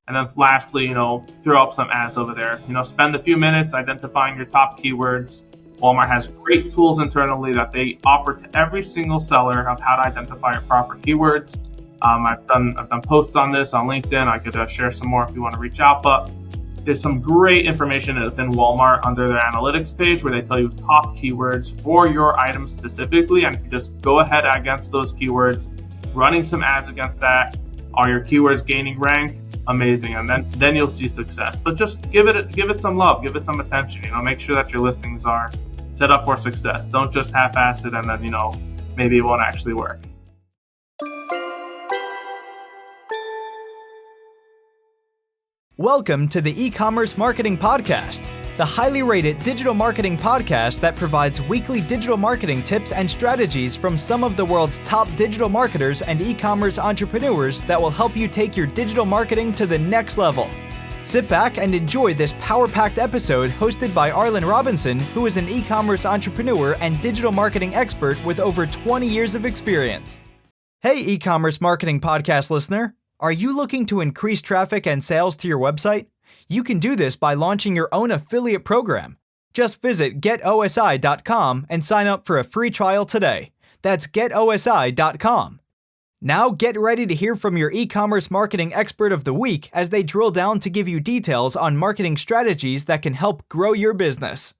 And then lastly, throw up some ads over there. Spend a few minutes identifying your top keywords. Walmart has great tools internally that they offer to every single seller of how to identify your proper keywords. I've done posts on this on LinkedIn. I could share some more if you want to reach out, but there's some great information within Walmart under their analytics page where they tell you top keywords for your item specifically, and you just go ahead against those keywords, running some ads against that. Are your keywords gaining rank? Amazing, and then you'll see success. But just give it some love, give it some attention. Make sure that your listings are set up for success. Don't just half-ass it and then maybe it won't actually work. Welcome to the Ecommerce Marketing Podcast, the highly rated digital marketing podcast that provides weekly digital marketing tips and strategies from some of the world's top digital marketers and e-commerce entrepreneurs that will help you take your digital marketing to the next level. Sit back and enjoy this power-packed episode hosted by Arlen Robinson, who is an e-commerce entrepreneur and digital marketing expert with over 20 years of experience. Hey, e-commerce marketing podcast listener. Are you looking to increase traffic and sales to your website? You can do this by launching your own affiliate program. Just visit getosi.com and sign up for a free trial today. That's getosi.com. Now get ready to hear from your e-commerce marketing expert of the week as they drill down to give you details on marketing strategies that can help grow your business.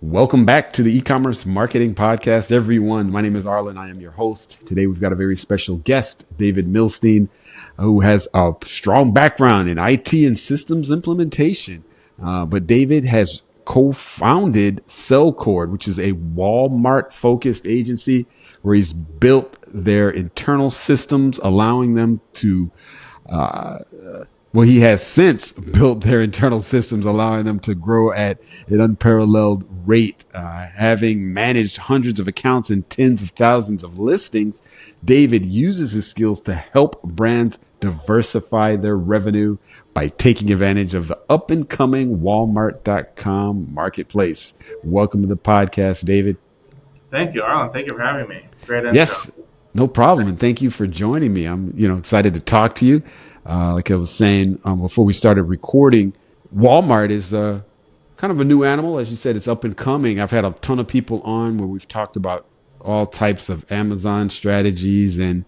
Welcome back to the E-commerce Marketing Podcast, everyone. My name is Arlen. I am your host. Today, we've got a very special guest, David Milstein, who has a strong background in IT and systems implementation. But David has co-founded SellCord, which is a Walmart-focused agency where he's built their internal systems, allowing them to he has since built their internal systems, allowing them to grow at an unparalleled rate. Having managed hundreds of accounts and tens of thousands of listings, David uses his skills to help brands diversify their revenue by taking advantage of the up-and-coming Walmart.com marketplace. Welcome to the podcast, David. Thank you, Arlen. Thank you for having me. Great intro. Yes, no problem. And thank you for joining me. I'm excited to talk to you. Like I was saying before we started recording, Walmart is kind of a new animal. As you said, it's up and coming. I've had a ton of people on where we've talked about all types of Amazon strategies, and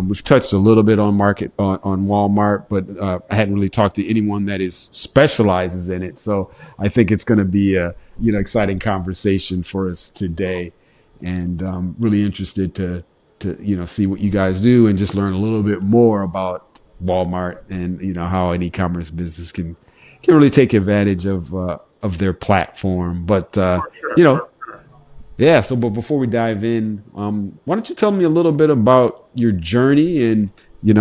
we've touched a little bit on Walmart, but I hadn't really talked to anyone that specializes in it. So I think it's going to be a exciting conversation for us today, and really interested to see what you guys do and just learn a little bit more about Walmart and how an e-commerce business can really take advantage of their platform. But yeah. So, but before we dive in, why don't you tell me a little bit about your journey and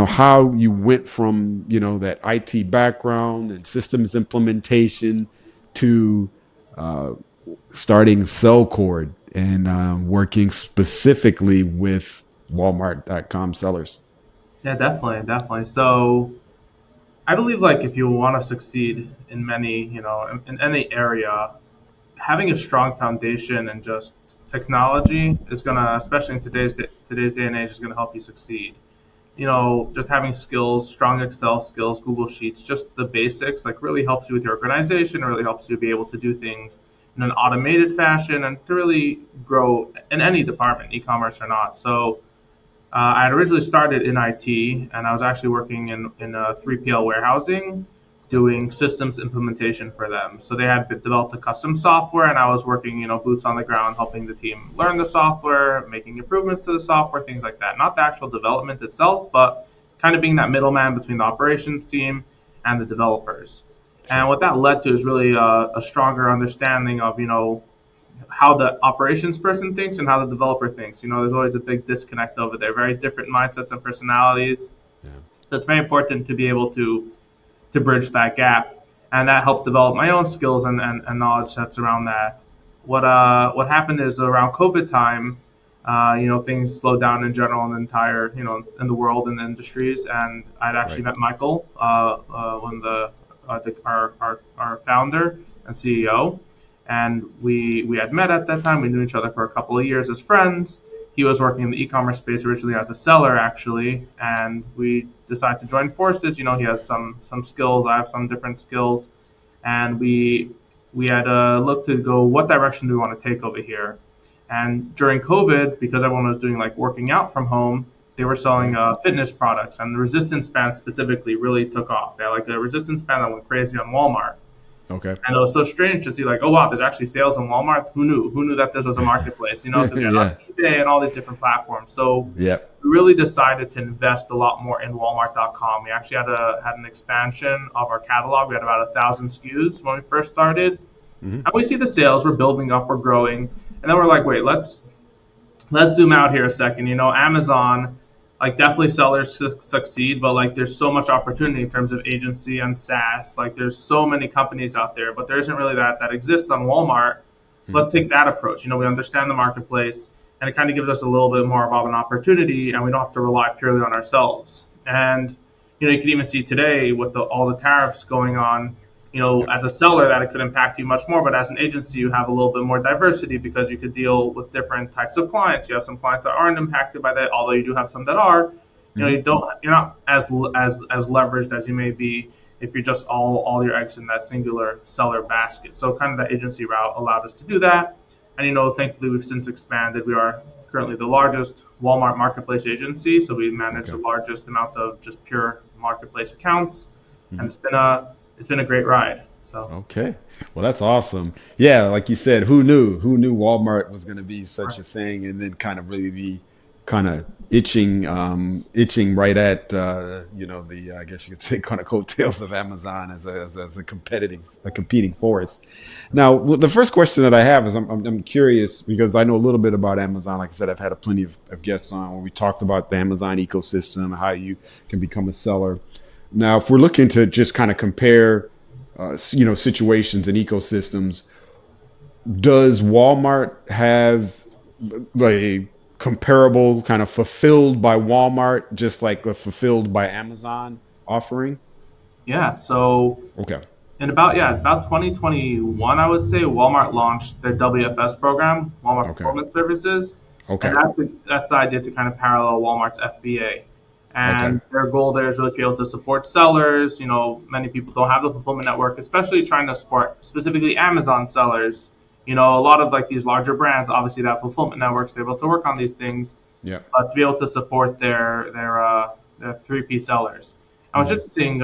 how you went from that IT background and systems implementation to starting SellCord and working specifically with Walmart.com sellers. Yeah, definitely. So I believe if you want to succeed in many, in any area, having a strong foundation and just technology is going to, especially in today's day and age, is going to help you succeed. Just having skills, strong Excel skills, Google Sheets, just the basics, really helps you with your organization, really helps you be able to do things in an automated fashion and to really grow in any department, e-commerce or not. So I had originally started in IT, and I was actually working in 3PL warehousing, doing systems implementation for them. So they had developed a custom software, and I was working, boots on the ground, helping the team learn the software, making improvements to the software, things like that. Not the actual development itself, but kind of being that middleman between the operations team and the developers. And what that led to is really a stronger understanding of, how the operations person thinks and how the developer thinks. There's always a big disconnect over there, very different mindsets and personalities. Yeah. So it's very important to be able to bridge that gap. And that helped develop my own skills and knowledge sets around that. What happened is around COVID time, things slowed down in general in the entire, in the world and the industries. And I'd actually met Michael, our founder and CEO. And we had met at that time. We knew each other for a couple of years as friends. He was working in the e-commerce space originally as a seller, actually, and we decided to join forces. He has some skills, I have some different skills, and we had looked to go, what direction do we want to take over here? And during COVID, because everyone was doing like working out from home, they were selling fitness products, and the resistance band specifically really took off. They had like a resistance band that went crazy on Walmart. Okay. And it was so strange to see like, oh wow, there's actually sales on Walmart. Who knew? Who knew that this was a marketplace? Because we had on eBay and all these different platforms. So we really decided to invest a lot more in Walmart.com. We actually had an expansion of our catalog. We had about 1,000 SKUs when we first started. And we see the sales, we're building up, we're growing. And then we're like, wait, let's zoom out here a second. Amazon, like definitely sellers succeed, but like there's so much opportunity in terms of agency and SaaS. Like there's so many companies out there, but there isn't really that exists on Walmart. Let's take that approach. We understand the marketplace, and it kind of gives us a little bit more of an opportunity, and we don't have to rely purely on ourselves. And you can even see today with all the tariffs going on. As a seller, that it could impact you much more, but as an agency, you have a little bit more diversity because you could deal with different types of clients. You have some clients that aren't impacted by that, although you do have some that are. You're not as leveraged as you may be if you're just all your eggs in that singular seller basket. So kind of that agency route allowed us to do that. And thankfully we've since expanded. We are currently the largest Walmart marketplace agency, so we manage the largest amount of just pure marketplace accounts, and it's been a great ride. So okay, well that's awesome. Yeah, like you said, who knew Walmart was going to be such a thing, and then kind of really be kind of itching right at the I guess you could say kind of coattails of Amazon as a competing force. Now, the first question that I have is I'm curious because I know a little bit about Amazon. Like I said, I've had plenty of guests on where we talked about the Amazon ecosystem, how you can become a seller. Now, if we're looking to just kind of compare, situations and ecosystems, does Walmart have a comparable kind of fulfilled by Walmart, just like a fulfilled by Amazon offering? Yeah. So in about 2021, I would say Walmart launched their WFS program, Walmart Performance Services. Okay. And that's the idea to kind of parallel Walmart's FBA. And their goal there is really to be able to support sellers. Many people don't have the fulfillment network, especially trying to support specifically Amazon sellers. A lot of like these larger brands, obviously that fulfillment networks, they're able to work on these things. Yeah. To be able to support their 3P sellers. And what's interesting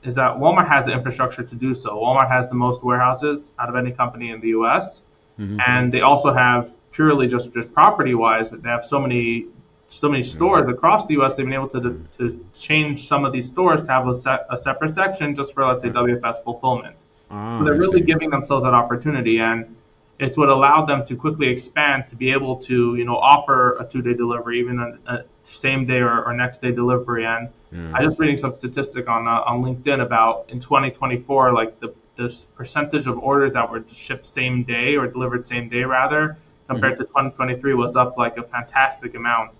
is that Walmart has the infrastructure to do so. Walmart has the most warehouses out of any company in the U.S. And they also have purely just property-wise, they have so many stores across the U.S. They've been able to change some of these stores to have a separate section just for, let's say, WFS fulfillment. So they're really giving themselves that opportunity, and it's what allowed them to quickly expand to be able to, offer a 2-day delivery, even a same day or next day delivery. And I just reading some statistic on LinkedIn about in 2024, like the percentage of orders that were shipped same day or delivered same day rather compared to 2023 was up like a fantastic amount.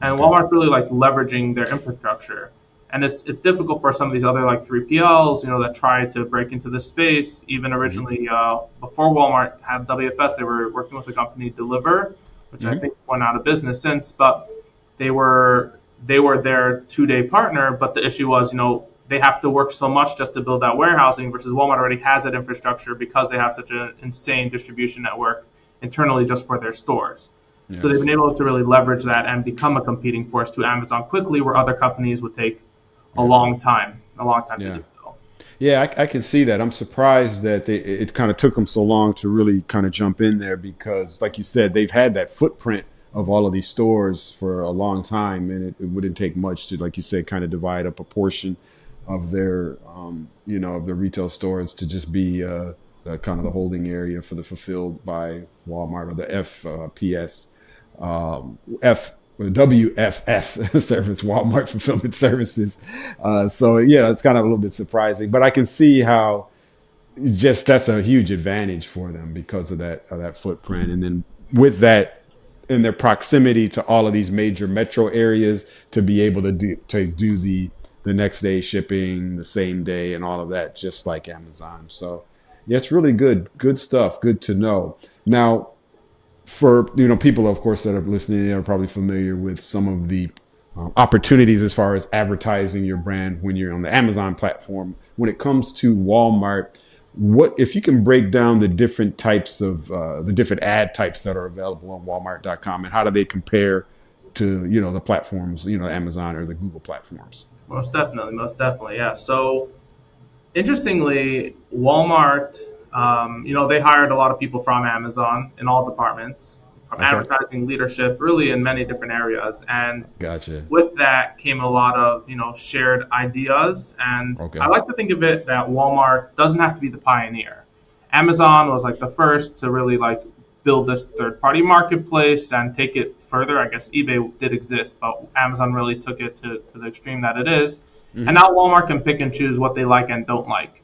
And Walmart's really like leveraging their infrastructure. And it's difficult for some of these other like 3PLs, that try to break into this space. Even originally, before Walmart had WFS, they were working with the company Deliver, which I think went out of business since. But they were their 2-day partner. But the issue was, they have to work so much just to build that warehousing versus Walmart already has that infrastructure because they have such an insane distribution network internally just for their stores. Yes. So they've been able to really leverage that and become a competing force to Amazon quickly, where other companies would take a long time to do so. Yeah, I can see that. I'm surprised that it kind of took them so long to really kind of jump in there because, like you said, they've had that footprint of all of these stores for a long time, and it wouldn't take much to, like you said, kind of divide up a portion of their, of their retail stores to just be kind of the holding area for the fulfilled by Walmart or the WFS service, Walmart Fulfillment Services. So it's kind of a little bit surprising, but I can see how just that's a huge advantage for them because of that footprint. And then with that, in their proximity to all of these major metro areas, to be able to do the next day shipping, the same day, and all of that, just like Amazon. So yeah, it's really good stuff. Good to know. Now, for people, of course, that are listening are probably familiar with some of the opportunities as far as advertising your brand when you're on the Amazon platform. When it comes to Walmart, what if you can break down the different types of the different ad types that are available on Walmart.com, and how do they compare to the platforms, Amazon or the Google platforms? Most definitely, yeah. So interestingly, Walmart, they hired a lot of people from Amazon in all departments, from advertising, leadership, really in many different areas. And Gotcha. with that came a lot of, shared ideas. And I like to think of it that Walmart doesn't have to be the pioneer. Amazon was like the first to really like build this third-party marketplace and take it further. I guess eBay did exist, but Amazon really took it to the extreme that it is. Mm-hmm. And now Walmart can pick and choose what they like and don't like.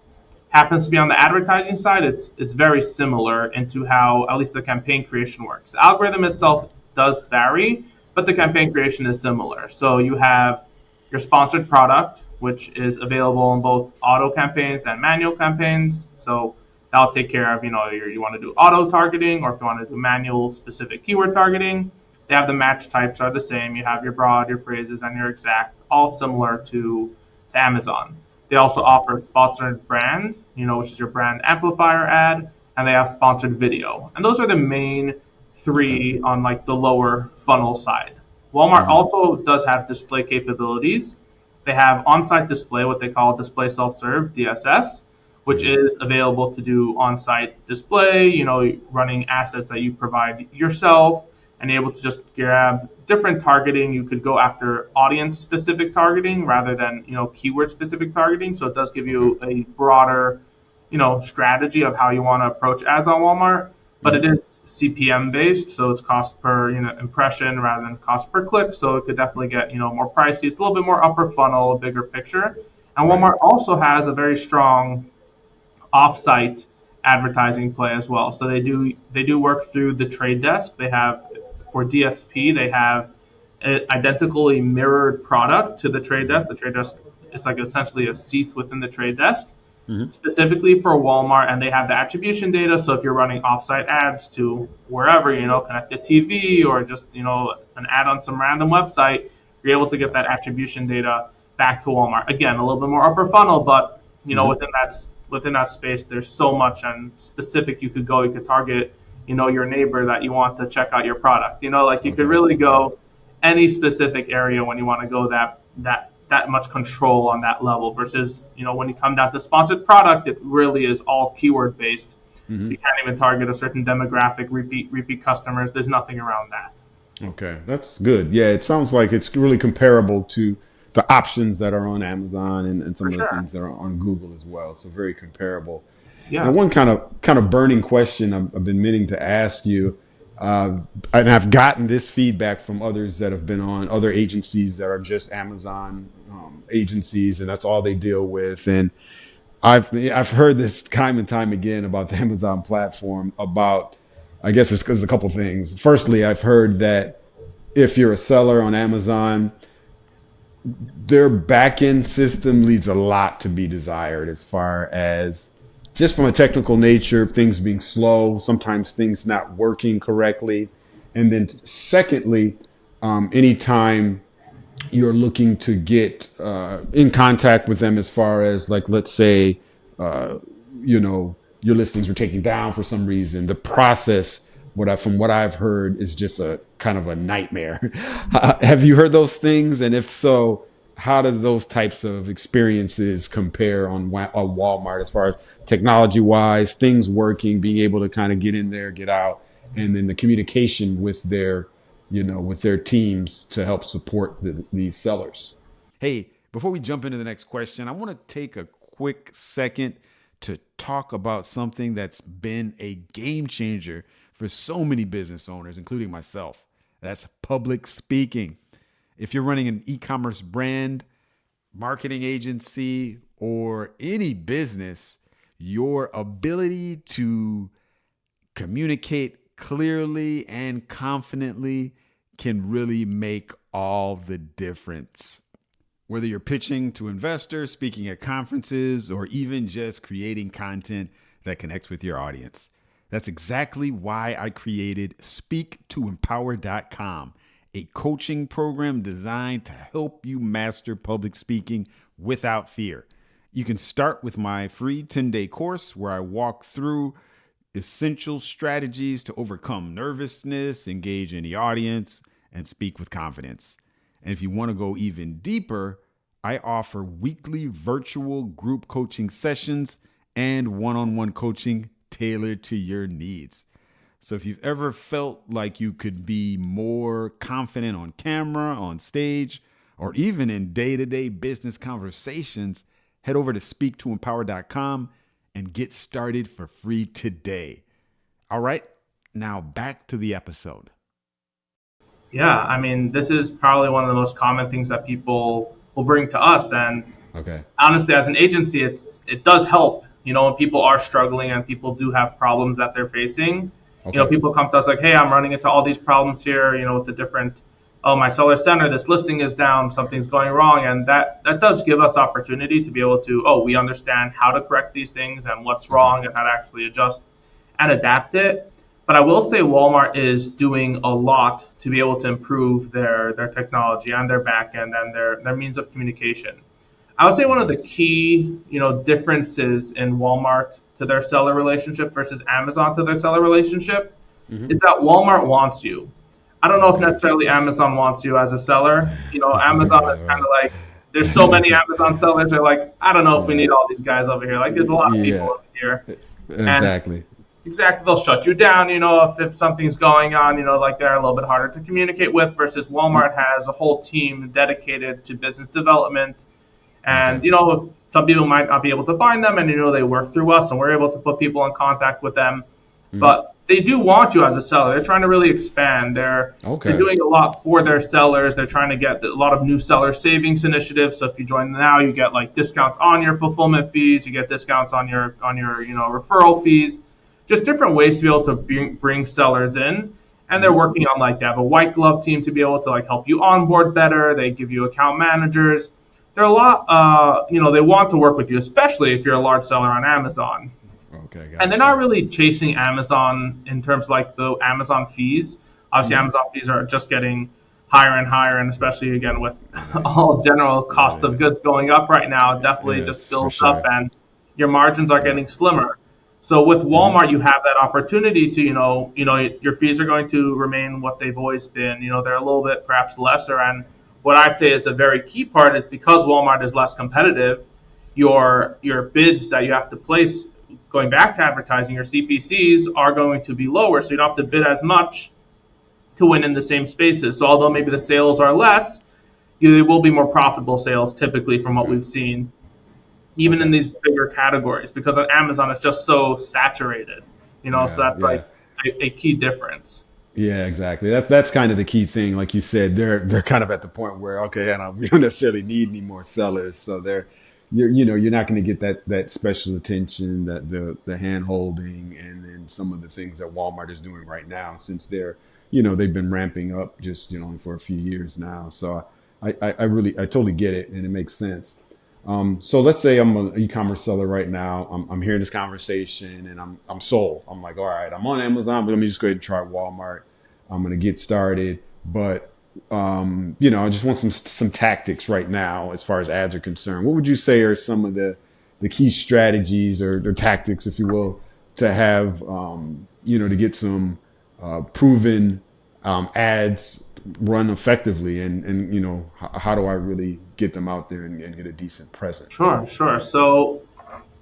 Happens to be on the advertising side, it's very similar into how at least the campaign creation works. The algorithm itself does vary, but the campaign creation is similar. So you have your sponsored product, which is available in both auto campaigns and manual campaigns. So that'll take care of, you want to do auto targeting, or if you want to do manual specific keyword targeting. They have the match types are the same. You have your broad, your phrases, and your exact, all similar to Amazon. They also offer sponsored brand, which is your brand amplifier ad, and they have sponsored video. And those are the main three on like the lower funnel side. Walmart also does have display capabilities. They have on-site display, what they call display self-serve, DSS, which is available to do on-site display, running assets that you provide yourself, and able to just grab different targeting. You could go after audience-specific targeting rather than, keyword-specific targeting. So it does give you a broader, strategy of how you want to approach ads on Walmart. But it is CPM-based, so it's cost per, impression rather than cost per click. So it could definitely get, more pricey. It's a little bit more upper funnel, bigger picture. And Walmart also has a very strong off-site advertising play as well. So they do work through the trade desk. They have, for DSP, they have an identically mirrored product to the trade desk. The trade desk is like essentially a seat within the trade desk, specifically for Walmart, and they have the attribution data. So if you're running off-site ads to wherever, connected TV or just, an ad on some random website, you're able to get that attribution data back to Walmart. Again, a little bit more upper funnel, but, within that space, there's so much and specific you could go. You could target, your neighbor that you want to check out your product. You could really go any specific area when you want to go that much control on that level versus, when you come down to sponsored product, it really is all keyword based. You can't even target a certain demographic, repeat customers. There's nothing around that. Okay, that's good. Yeah, it sounds like it's really comparable to the options that are on Amazon and some of the things that are on Google as well. So very comparable. Yeah. Now, one kind of burning question I've been meaning to ask you, and I've gotten this feedback from others that have been on other agencies that are just Amazon agencies, and that's all they deal with. And I've heard this time and time again about the Amazon platform. About, I guess there's a couple things. Firstly, I've heard that if you're a seller on Amazon, their back-end system leaves a lot to be desired as far as just from a technical nature, things being slow, sometimes things not working correctly. And then secondly, anytime you're looking to get in contact with them as far as like, let's say, your listings were taken down for some reason, the process, from what I've heard, is just a kind of a nightmare. Have you heard those things? And if so, how do those types of experiences compare on Walmart as far as technology-wise, things working, being able to kind of get in there, get out, and then the communication with their teams to help support these sellers? Hey, before we jump into the next question, I want to take a quick second to talk about something that's been a game changer for so many business owners, including myself. That's public speaking. If you're running an e-commerce brand, marketing agency, or any business, your ability to communicate clearly and confidently can really make all the difference. Whether you're pitching to investors, speaking at conferences, or even just creating content that connects with your audience. That's exactly why I created speaktoempower.com, a coaching program designed to help you master public speaking without fear. You can start with my free 10-day course where I walk through essential strategies to overcome nervousness, engage in the audience, and speak with confidence. And if you want to go even deeper, I offer weekly virtual group coaching sessions and one-on-one coaching tailored to your needs. So if you've ever felt like you could be more confident on camera, on stage, or even in day-to-day business conversations, head over to speaktoempower.com and get started for free today. All right, now back to the episode. Yeah, I mean, this is probably one of the most common things that people will bring to us. And honestly, as an agency, it does help, when people are struggling and people do have problems that they're facing. People come to us like, hey, I'm running into all these problems here, with the different, my seller center, this listing is down, something's going wrong. And that does give us opportunity to be able to, we understand how to correct these things and what's wrong and how to actually adjust and adapt it. But I will say Walmart is doing a lot to be able to improve their technology and their backend and their means of communication. I would say one of the key, differences in Walmart to their seller relationship versus Amazon to their seller relationship is that Walmart wants you. I don't know if necessarily Amazon wants you as a seller. Amazon is kind of like, there's so many Amazon sellers. They're like, I don't know if we need all these guys over here. Like, there's a lot of people over here. Exactly. Exactly. They'll shut you down, if something's going on, like they're a little bit harder to communicate with versus Walmart has a whole team dedicated to business development. And, some people might not be able to find them and, they work through us and we're able to put people in contact with them. But they do want you as a seller. They're trying to really expand. They're doing a lot for their sellers. They're trying to get a lot of new seller savings initiatives. So if you join now, you get like discounts on your fulfillment fees. You get discounts on your referral fees. Just different ways to be able to bring sellers in. And they're working on they have a white glove team to be able to help you onboard better. They give you account managers. They're a lot, they want to work with you, especially if you're a large seller on Amazon. And they're not really chasing Amazon in terms of the Amazon fees. Obviously, Amazon fees are just getting higher and higher, and especially again with all general cost of goods going up right now, definitely just builds up, and your margins are getting slimmer. So with Walmart, you have that opportunity to, your fees are going to remain what they've always been. They're a little bit perhaps lesser. And what I'd say is a very key part is because Walmart is less competitive, your bids that you have to place, going back to advertising, your CPCs are going to be lower. So you don't have to bid as much to win in the same spaces. So although maybe the sales are less, they will be more profitable sales typically from what we've seen. Even in these bigger categories, because on Amazon it's just so saturated, so that's a key difference. Yeah, exactly. That's kind of the key thing. Like you said, they're kind of at the point where, we don't necessarily need any more sellers. So you're not going to get that special attention, that the hand holding, and then some of the things that Walmart is doing right now, since they've been ramping up just, for a few years now. So I totally get it, and it makes sense. So let's say I'm an e-commerce seller right now. I'm hearing this conversation and I'm sold. I'm like, all right, I'm on Amazon, but let me just go ahead and try Walmart. I'm going to get started. But, I just want some tactics right now as far as ads are concerned. What would you say are some of the key strategies or tactics, if you will, to have, to get some proven ads run effectively, and how do I really get them out there and get a decent presence? Sure. So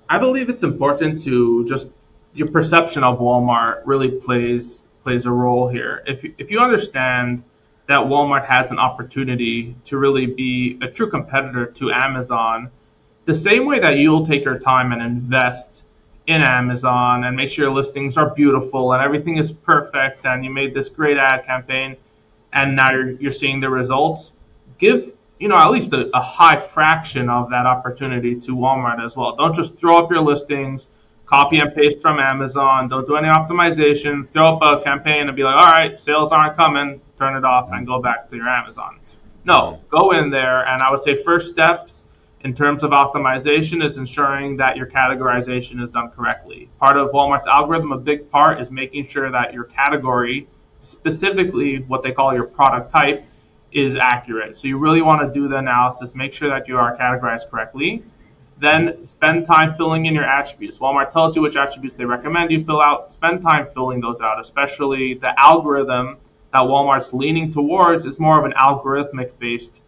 I believe it's important to just your perception of Walmart really plays a role here. If you understand that Walmart has an opportunity to really be a true competitor to Amazon, the same way that you'll take your time and invest in Amazon and make sure your listings are beautiful and everything is perfect and you made this great ad campaign and now you're seeing the results, give at least a high fraction of that opportunity to Walmart as well. Don't just throw up your listings, copy and paste from Amazon. Don't do any optimization. Throw up a campaign and be like, all right, sales aren't coming, turn it off and go back to your Amazon. No, go in there, and I would say first steps in terms of optimization is ensuring that your categorization is done correctly. Part of Walmart's algorithm, a big part, is making sure that your category, specifically what they call your product type, is accurate. So you really want to do the analysis, make sure that you are categorized correctly. Then spend time filling in your attributes. Walmart tells you which attributes they recommend you fill out. Spend time filling those out, especially the algorithm that Walmart's leaning towards is more of an algorithmic based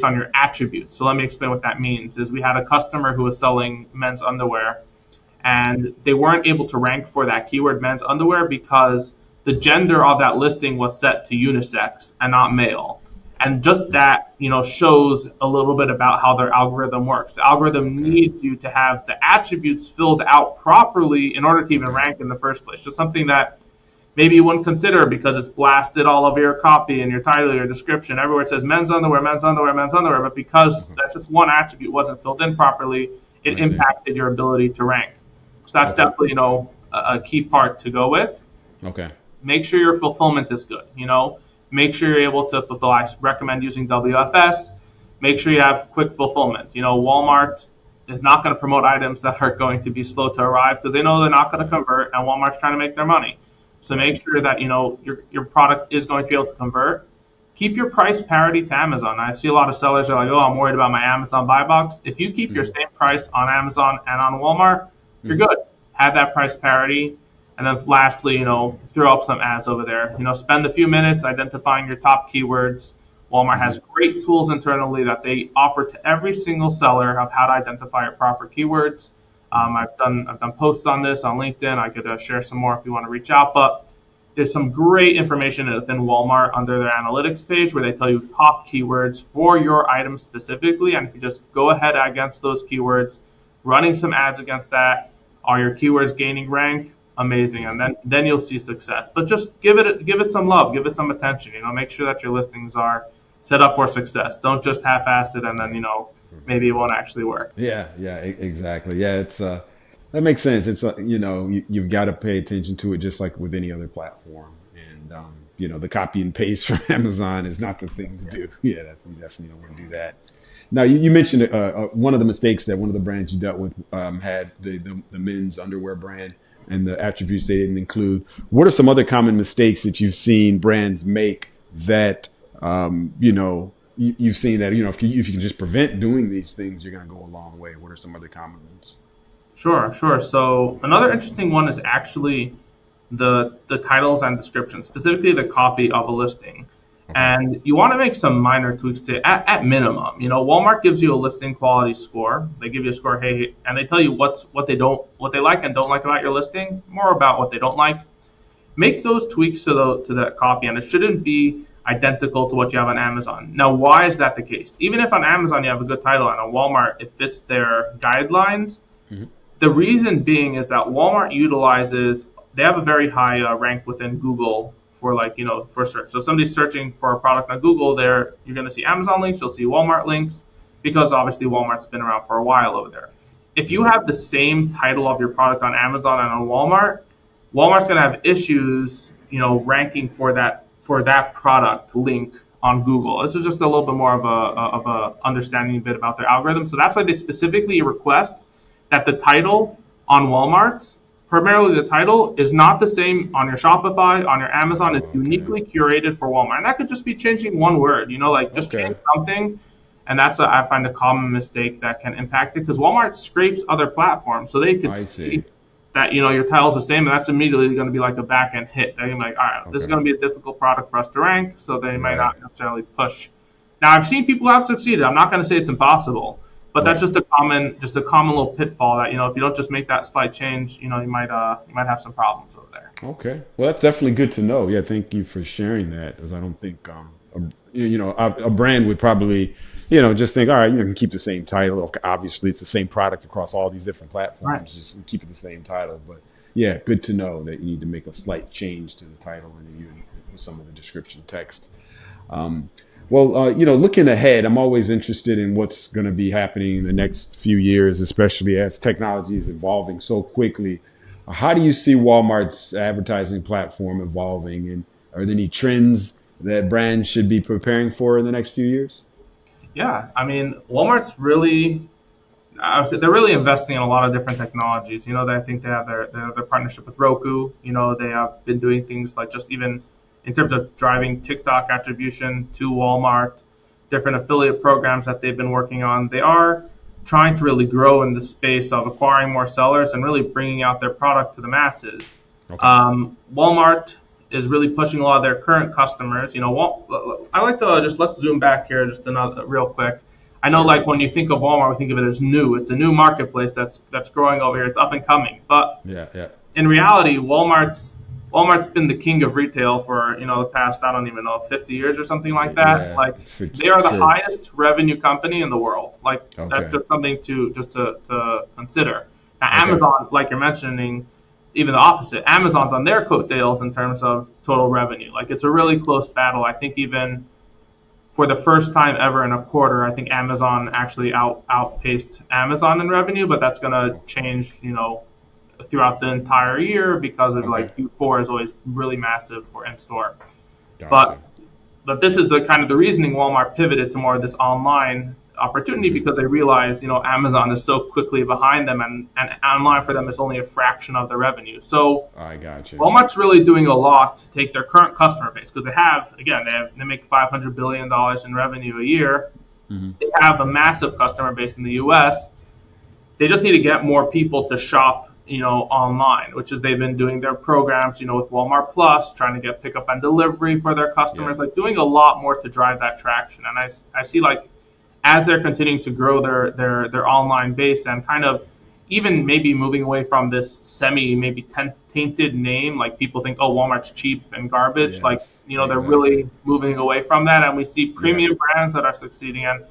on your attributes. So let me explain what that means. Is we had a customer who was selling men's underwear, and they weren't able to rank for that keyword men's underwear because the gender of that listing was set to unisex and not male. And just that, shows a little bit about how their algorithm works. The algorithm needs you to have the attributes filled out properly in order to even rank in the first place. Just something that maybe you wouldn't consider because it's blasted all over your copy and your title, your description. Everywhere it says men's underwear, men's underwear, men's underwear. But because that just one attribute wasn't filled in properly, it impacted your ability to rank. So that's definitely, a key part to go with. Okay. Make sure your fulfillment is good. Make sure you're able to fulfill. I recommend using WFS. Make sure you have quick fulfillment. Walmart is not going to promote items that are going to be slow to arrive because they know they're not going to convert, and Walmart's trying to make their money. So make sure that your product is going to be able to convert. Keep your price parity to Amazon. I see a lot of sellers are like, I'm worried about my Amazon buy box. If you keep your same price on Amazon and on Walmart, you're good. Have that price parity. And then lastly, throw up some ads over there. Spend a few minutes identifying your top keywords. Walmart has great tools internally that they offer to every single seller of how to identify your proper keywords. I've done posts on this on LinkedIn. I could share some more if you want to reach out. But there's some great information within Walmart under their analytics page where they tell you top keywords for your item specifically. And if you just go ahead against those keywords, running some ads against that, are your keywords gaining rank? Amazing, and then you'll see success. But just give it some love, give it some attention. Make sure that your listings are set up for success. Don't just half-ass it and then maybe it won't actually work. Yeah, exactly. Yeah, it's that makes sense. It's you've got to pay attention to it just like with any other platform. And the copy and paste from Amazon is not the thing to do. Yeah, that's definitely don't want to do that. Now you mentioned one of the mistakes that one of the brands you dealt with had the men's underwear brand. And the attributes they didn't include. What are some other common mistakes that you've seen brands make that, you've seen that, if you can just prevent doing these things, you're going to go a long way. What are some other common ones? Sure. So another interesting one is actually the titles and descriptions, specifically the copy of a listing. And you want to make some minor tweaks to it at minimum. Walmart gives you a listing quality score. They give you a score, hey, and they tell you what they like and don't like about your listing, more about what they don't like. Make those tweaks to that copy, and it shouldn't be identical to what you have on Amazon. Now, why is that the case? Even if on Amazon you have a good title and on Walmart it fits their guidelines, the reason being is that Walmart they have a very high rank within Google for for search. So if somebody's searching for a product on Google, you're going to see Amazon links, you'll see Walmart links, because obviously Walmart's been around for a while over there. If you have the same title of your product on Amazon and on Walmart's going to have issues, ranking for that product link on Google. This is just a little bit more of a understanding a bit about their algorithm. So that's why they specifically request that the title on Walmart, primarily the title, is not the same on your Shopify, on your Amazon. It's uniquely curated for Walmart. And that could just be changing one word, change something. And that's, I find, a common mistake that can impact it, because Walmart scrapes other platforms. So they could see that, your title's the same, and that's immediately going to be like a back-end hit. They're going to be like, all right, this is going to be a difficult product for us to rank, so they might not necessarily push. Now, I've seen people have succeeded. I'm not going to say it's impossible. But that's just a common little pitfall that, if you don't just make that slight change, you might have some problems over there. Okay. Well, that's definitely good to know. Yeah. Thank you for sharing that, because I don't think, a brand would probably, just think, all right, you can keep the same title. Okay, obviously it's the same product across all these different platforms. Right. Just keep it the same title. But yeah, good to know that you need to make a slight change to the title and some of the description text. Looking ahead, I'm always interested in what's going to be happening in the next few years, especially as technology is evolving so quickly. How do you see Walmart's advertising platform evolving, and are there any trends that brands should be preparing for in the next few years? Yeah, I mean, Walmart's really, I would say they're really investing in a lot of different technologies. I think they have their partnership with Roku. They have been doing things like just even in terms of driving TikTok attribution to Walmart, different affiliate programs that they've been working on. They are trying to really grow in the space of acquiring more sellers and really bringing out their product to the masses. Okay. Walmart is really pushing a lot of their current customers. I like to just let's zoom back here just another real quick. I know, Sure. like when you think of Walmart, we think of it as new. It's a new marketplace that's growing over here. It's up and coming. But Yeah, yeah, in reality, Walmart's been the king of retail for the past, I don't even know, 50 years or something like that. yeah. Like For they are the sure. highest revenue company in the world. Like that's Okay. just something to consider. Now Okay. Amazon, like you're mentioning, even the opposite. Amazon's on their coattails in terms of total revenue. Like it's a really close battle. I think even for the first time ever in a quarter, I think Amazon actually outpaced Amazon in revenue, but that's going to change, throughout the entire year because of Okay. like Q4 is always really massive for in-store. Gotcha. But this is the kind of the reasoning Walmart pivoted to more of this online opportunity because they realized, Amazon is so quickly behind them and online for them is only a fraction of the revenue. So I got you. Walmart's really doing a lot to take their current customer base because they make $500 billion in revenue a year. Mm-hmm. They have a massive customer base in the U.S. They just need to get more people to shop, online, which is they've been doing their programs, with Walmart Plus, trying to get pickup and delivery for their customers, Yeah. like doing a lot more to drive that traction. And I see like as they're continuing to grow their online base and kind of even maybe moving away from this maybe tainted name, like people think, oh, Walmart's cheap and garbage. Yes, Like, they're exactly. really moving away from that. And we see premium brands that are succeeding. And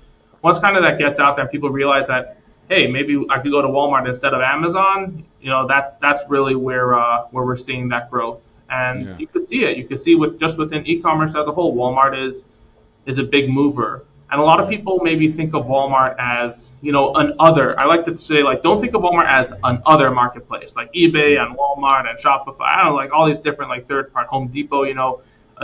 once kind of that gets out there and people realize that, hey, maybe I could go to Walmart instead of Amazon, that's really where we're seeing that growth. And Yeah. you could see it. You could see within e-commerce as a whole, Walmart is a big mover. And a lot of people maybe think of Walmart as, an other. I like to say, like, don't think of Walmart as an other marketplace, like eBay and Walmart and Shopify. I don't know, like all these different, like third-party, Home Depot,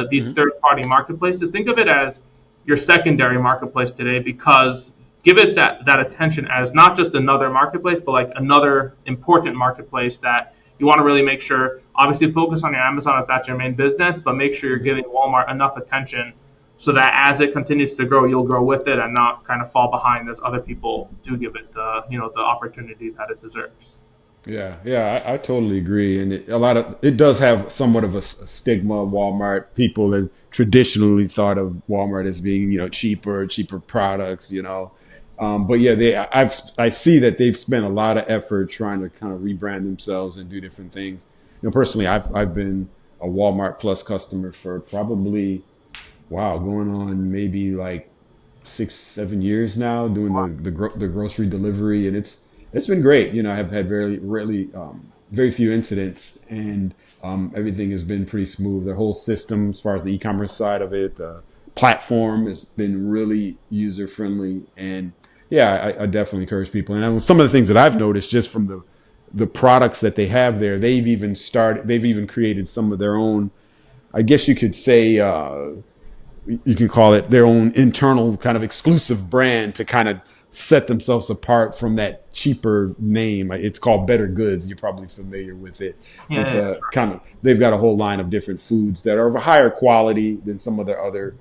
these third-party marketplaces. Think of it as your secondary marketplace today because give it that attention as not just another marketplace, but like another important marketplace that you want to really make sure, obviously focus on your Amazon if that's your main business, but make sure you're giving Walmart enough attention so that as it continues to grow, you'll grow with it and not kind of fall behind as other people do give it the opportunity that it deserves. Yeah, yeah, I totally agree, and it does have somewhat of a stigma. Walmart people have traditionally thought of Walmart as being cheaper products, but yeah, I see that they've spent a lot of effort trying to kind of rebrand themselves and do different things. Personally, I've been a Walmart Plus customer for probably going on maybe like 6-7 years now, doing the grocery delivery, and it's been great. I've had very few incidents, and everything has been pretty smooth. The whole system, as far as the e-commerce side of it, the platform has been really user friendly, and yeah, I definitely encourage people. And some of the things that I've noticed just from the products that they have there, they've even created some of their own. I guess you could say. You can call it their own internal kind of exclusive brand to kind of set themselves apart from that cheaper name. It's called Better Goods. You're probably familiar with it. Yeah, It's yeah. they've got a whole line of different foods that are of a higher quality than some of their other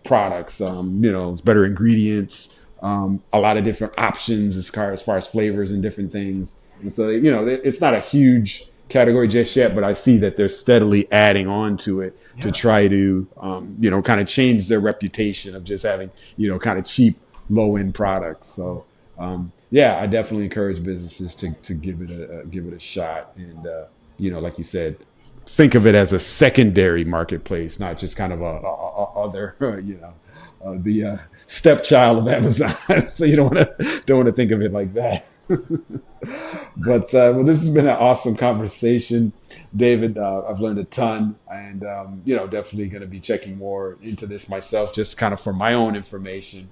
products. It's better ingredients, a lot of different options as far as flavors and different things. And so, it's not a huge category just yet, but I see that they're steadily adding on to it to try to, kind of change their reputation of just having, kind of cheap, low end products. So, I definitely encourage businesses to give it a shot. And, like you said, think of it as a secondary marketplace, not just kind of a other, the stepchild of Amazon. So you don't want to think of it like that. But this has been an awesome conversation, David. I've learned a ton, and definitely going to be checking more into this myself, just kind of for my own information,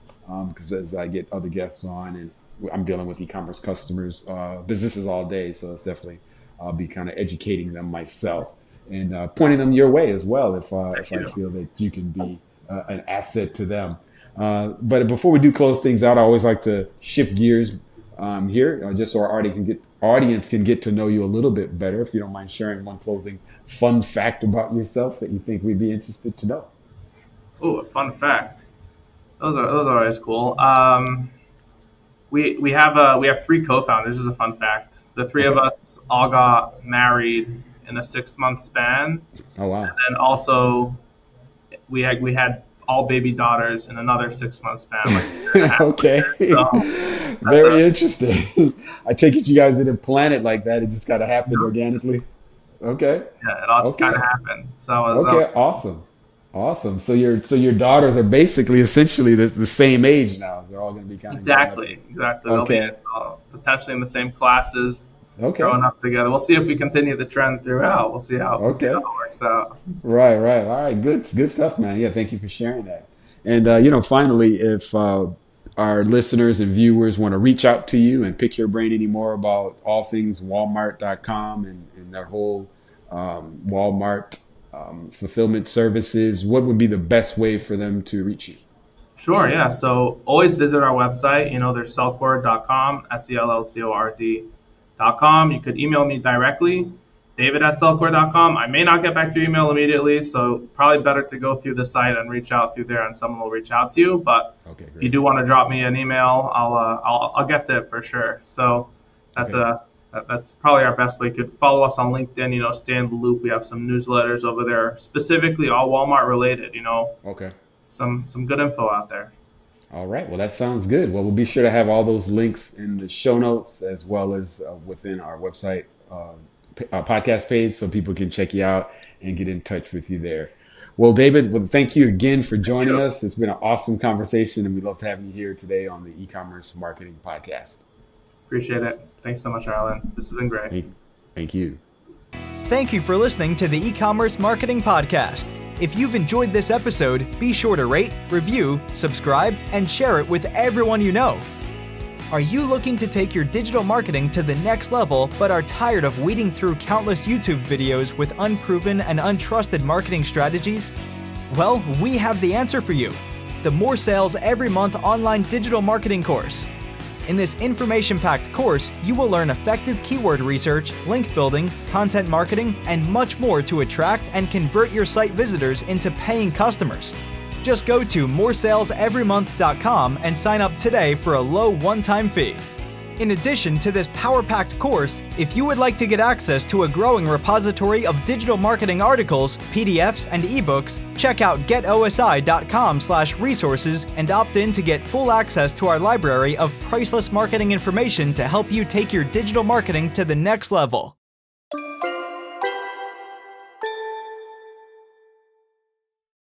because as I get other guests on, and I'm dealing with e-commerce customers, businesses all day, so it's definitely I'll be kind of educating them myself and pointing them your way as well if I feel that you can be an asset to them. But before we do close things out, I always like to shift gears here, just so our audience can get to know you a little bit better. If you don't mind sharing one closing fun fact about yourself that you think we'd be interested to know. Oh, a fun fact. Those are always cool. We have 3 co-founders. This is a fun fact. The 3 of us all got married in a 6-month span. Oh wow! And then also we had all baby daughters in another 6-month span. Like Okay. So, Very interesting. I take it you guys didn't plan it like that. It just kind of happened organically. Okay. Yeah, it all just kind of happened. So okay, awesome. So your daughters are basically essentially the same age now. They're all going to be kind of exactly. They'll be potentially in the same classes. Growing up together. We'll see if we continue the trend throughout. We'll see how it works out. Right. All right. Good stuff, man. Yeah, thank you for sharing that. And finally, if our listeners and viewers want to reach out to you and pick your brain any more about all things Walmart.com and their whole Walmart fulfillment services, what would be the best way for them to reach you? Sure, yeah. So always visit our website. There's SellCord.com, SELLCORD.com. You could email me directly, David@SellCord.com. I may not get back to your email immediately, so probably better to go through the site and reach out through there, and someone will reach out to you. But if you do want to drop me an email, I'll get to it for sure. So that's probably our best way. You could follow us on LinkedIn, stay in the loop. We have some newsletters over there, specifically all Walmart related, some good info out there. All right. Well, that sounds good. Well, we'll be sure to have all those links in the show notes as well as within our website podcast page so people can check you out and get in touch with you there. Well, David, thank you again for joining us. It's been an awesome conversation, and we love to have you here today on the E-commerce Marketing Podcast. Appreciate it. Thanks so much, Arlen. This has been great. Thank you. Thank you for listening to the E-commerce Marketing Podcast. If you've enjoyed this episode, be sure to rate, review, subscribe, and share it with everyone you know. Are you looking to take your digital marketing to the next level but are tired of weeding through countless YouTube videos with unproven and untrusted marketing strategies? Well, we have the answer for you. The More Sales Every Month online digital marketing course. In this information-packed course, you will learn effective keyword research, link building, content marketing, and much more to attract and convert your site visitors into paying customers. Just go to moresaleseverymonth.com and sign up today for a low one-time fee. In addition to this power-packed course, if you would like to get access to a growing repository of digital marketing articles, PDFs, and ebooks, check out getosi.com/resources and opt in to get full access to our library of priceless marketing information to help you take your digital marketing to the next level.